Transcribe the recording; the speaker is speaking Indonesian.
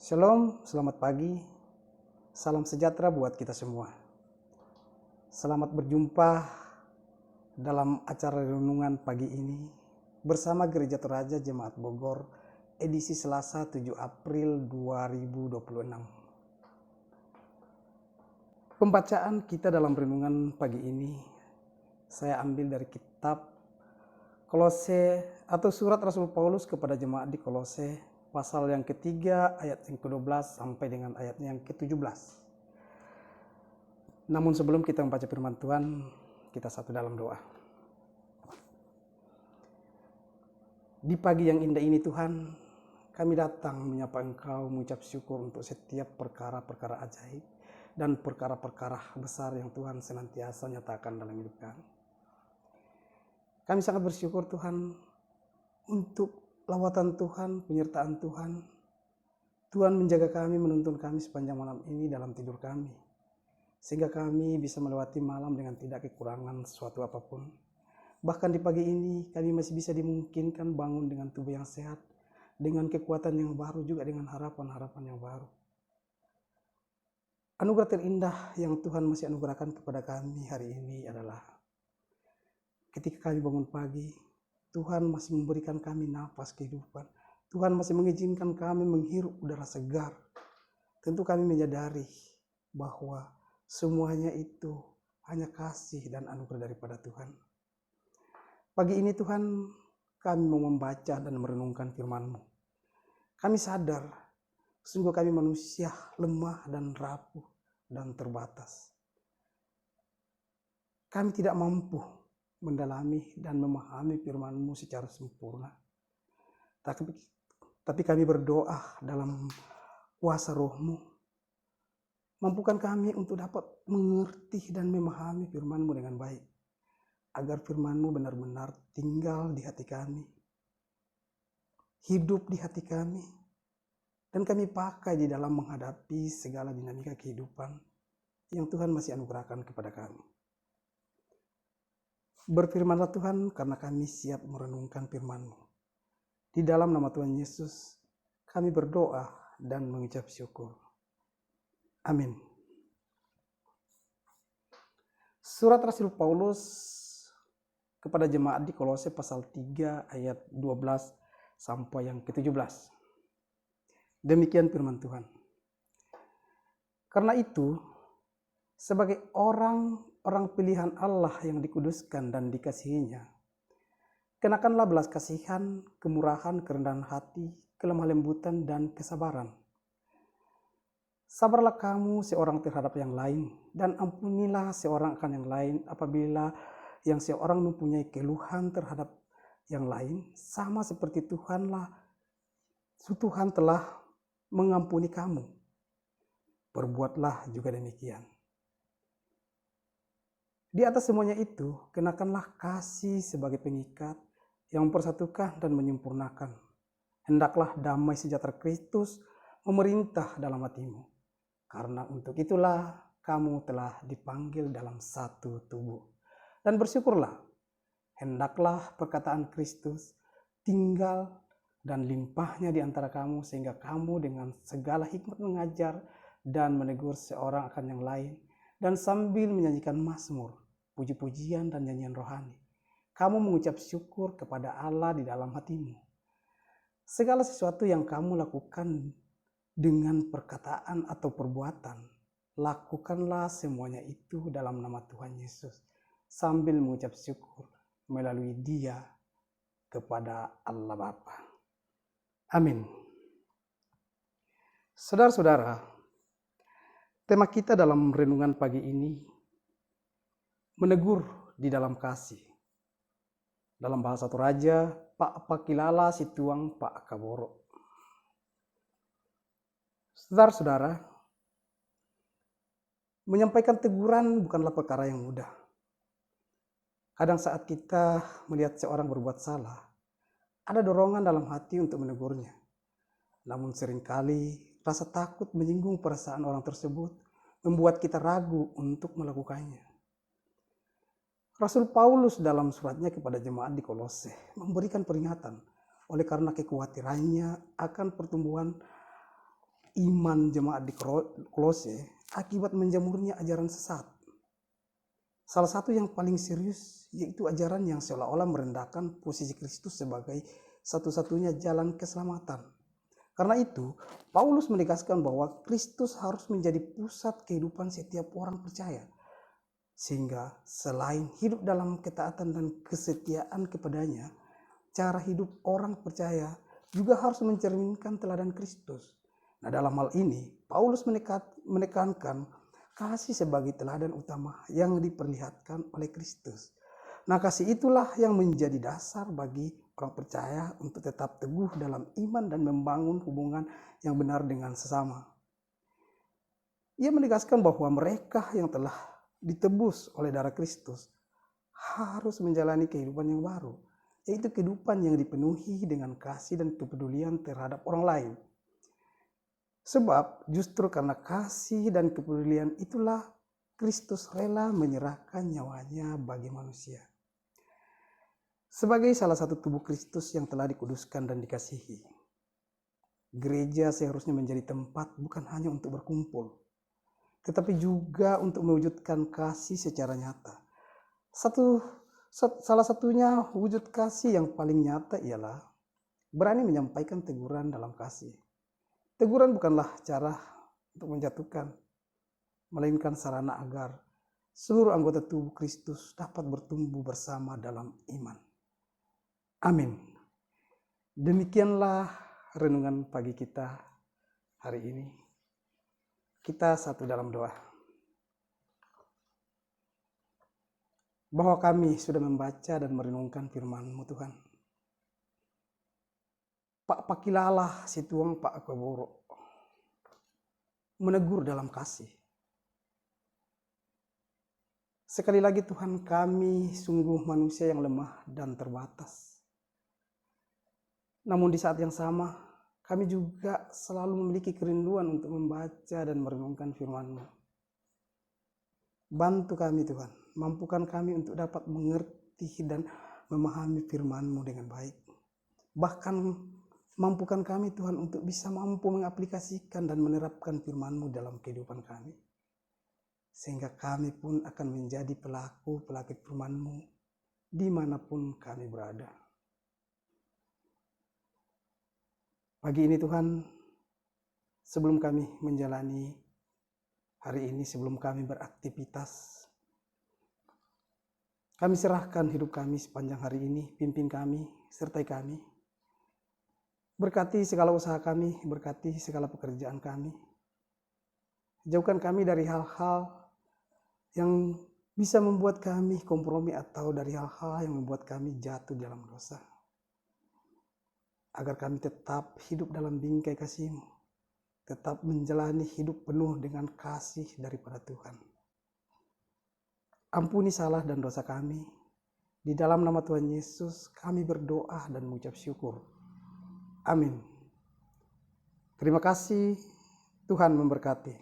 Shalom, selamat pagi, salam sejahtera buat kita semua. Selamat berjumpa dalam acara renungan pagi ini bersama Gereja Toraja Jemaat Bogor, edisi Selasa 7 April 2026. Pembacaan kita dalam renungan pagi ini saya ambil dari kitab Kolose atau surat Rasul Paulus kepada jemaat di Kolose, pasal yang ketiga ayat yang ke-12 sampai dengan ayat yang ke-17. Namun sebelum kita membaca firman Tuhan, kita satu dalam doa. Di pagi yang indah ini Tuhan, kami datang menyapa Engkau, mengucap syukur untuk setiap perkara-perkara ajaib dan perkara-perkara besar yang Tuhan senantiasa nyatakan dalam hidup kami. Kami sangat bersyukur Tuhan untuk lawatan Tuhan, penyertaan Tuhan. Tuhan menjaga kami, menuntun kami sepanjang malam ini dalam tidur kami. Sehingga kami bisa melewati malam dengan tidak kekurangan sesuatu apapun. Bahkan di pagi ini kami masih bisa dimungkinkan bangun dengan tubuh yang sehat. Dengan kekuatan yang baru, juga dengan harapan-harapan yang baru. Anugerah terindah yang Tuhan masih anugerahkan kepada kami hari ini adalah ketika kami bangun pagi, Tuhan masih memberikan kami nafas kehidupan. Tuhan masih mengizinkan kami menghirup udara segar. Tentu kami menyadari bahwa semuanya itu hanya kasih dan anugerah daripada Tuhan. Pagi ini Tuhan, kami mau membaca dan merenungkan firman-Mu. Kami sadar, sungguh kami manusia lemah dan rapuh dan terbatas. Kami tidak mampu mendalami dan memahami firman-Mu secara sempurna. Tapi kami berdoa dalam kuasa Roh-Mu. Mampukan kami untuk dapat mengerti dan memahami firman-Mu dengan baik. Agar firman-Mu benar-benar tinggal di hati kami. Hidup di hati kami. Dan kami pakai di dalam menghadapi segala dinamika kehidupan yang Tuhan masih anugerahkan kepada kami. Berfirmanlah Tuhan, karena kami siap merenungkan firman-Mu. Di dalam nama Tuhan Yesus, kami berdoa dan mengucap syukur. Amin. Surat Rasul Paulus kepada jemaat di Kolose pasal 3 ayat 12 sampai yang ke-17. Demikian firman Tuhan. Karena itu, sebagai orang pilihan Allah yang dikuduskan dan dikasihinya, kenakanlah belas kasihan, kemurahan, kerendahan hati, kelemah lembutan, dan kesabaran. Sabarlah kamu seorang terhadap yang lain, dan ampunilah seorang akan yang lain apabila yang seorang mempunyai keluhan terhadap yang lain, sama seperti Tuhan telah mengampuni kamu. Perbuatlah juga demikian. Di atas semuanya itu, kenakanlah kasih sebagai pengikat yang mempersatukan dan menyempurnakan. Hendaklah damai sejahtera Kristus memerintah dalam hatimu. Karena untuk itulah kamu telah dipanggil dalam satu tubuh. Dan bersyukurlah, hendaklah perkataan Kristus tinggal dan limpahnya di antara kamu, sehingga kamu dengan segala hikmat mengajar dan menegur seorang akan yang lain, dan sambil menyanyikan mazmur, puji-pujian dan nyanyian rohani, kamu mengucap syukur kepada Allah di dalam hatimu. Segala sesuatu yang kamu lakukan dengan perkataan atau perbuatan, lakukanlah semuanya itu dalam nama Tuhan Yesus, sambil mengucap syukur melalui Dia kepada Allah Bapa. Amin. Saudara-saudara, tema kita dalam renungan pagi ini menegur di dalam kasih. Dalam bahasa Toraja, Pak Pakilala situang Pak Kaboro. Saudara-saudara, menyampaikan teguran bukanlah perkara yang mudah. Kadang saat kita melihat seorang berbuat salah, ada dorongan dalam hati untuk menegurnya. Namun seringkali rasa takut menyinggung perasaan orang tersebut membuat kita ragu untuk melakukannya. Rasul Paulus dalam suratnya kepada jemaat di Kolose memberikan peringatan oleh karena kekhawatirannya akan pertumbuhan iman jemaat di Kolose akibat menjamurnya ajaran sesat. Salah satu yang paling serius yaitu ajaran yang seolah-olah merendahkan posisi Kristus sebagai satu-satunya jalan keselamatan. Karena itu, Paulus menegaskan bahwa Kristus harus menjadi pusat kehidupan setiap orang percaya. Sehingga selain hidup dalam ketaatan dan kesetiaan kepadanya, cara hidup orang percaya juga harus mencerminkan teladan Kristus. Nah, dalam hal ini, Paulus menekankan kasih sebagai teladan utama yang diperlihatkan oleh Kristus. Nah, kasih itulah yang menjadi dasar bagi orang percaya untuk tetap teguh dalam iman dan membangun hubungan yang benar dengan sesama. Ia menegaskan bahwa mereka yang telah ditebus oleh darah Kristus harus menjalani kehidupan yang baru, yaitu kehidupan yang dipenuhi dengan kasih dan kepedulian terhadap orang lain. Sebab justru karena kasih dan kepedulian itulah Kristus rela menyerahkan nyawanya bagi manusia. Sebagai salah satu tubuh Kristus yang telah dikuduskan dan dikasihi, gereja seharusnya menjadi tempat bukan hanya untuk berkumpul, tetapi juga untuk mewujudkan kasih secara nyata. Salah satunya wujud kasih yang paling nyata ialah berani menyampaikan teguran dalam kasih. Teguran bukanlah cara untuk menjatuhkan, melainkan sarana agar seluruh anggota tubuh Kristus dapat bertumbuh bersama dalam iman. Amin. Demikianlah renungan pagi kita hari ini. Kita satu dalam doa. Bahwa kami sudah membaca dan merenungkan firman-Mu Tuhan. Pak pakilalah si tuang Pak keboro. Menegur dalam kasih. Sekali lagi Tuhan, kami sungguh manusia yang lemah dan terbatas. Namun di saat yang sama, kami juga selalu memiliki kerinduan untuk membaca dan merenungkan firman-Mu. Bantu kami Tuhan, mampukan kami untuk dapat mengerti dan memahami firman-Mu dengan baik. Bahkan mampukan kami Tuhan untuk bisa mampu mengaplikasikan dan menerapkan firman-Mu dalam kehidupan kami. Sehingga kami pun akan menjadi pelaku-pelaku firman-Mu dimanapun kami berada. Pagi ini Tuhan, sebelum kami menjalani hari ini, sebelum kami beraktivitas, kami serahkan hidup kami sepanjang hari ini, pimpin kami, sertai kami. Berkati segala usaha kami, berkati segala pekerjaan kami. Jauhkan kami dari hal-hal yang bisa membuat kami kompromi atau dari hal-hal yang membuat kami jatuh dalam dosa. Agar kami tetap hidup dalam bingkai kasih-Mu, tetap menjalani hidup penuh dengan kasih daripada Tuhan. Ampuni salah dan dosa kami. Di dalam nama Tuhan Yesus kami berdoa dan mengucap syukur. Amin. Terima kasih, Tuhan memberkati.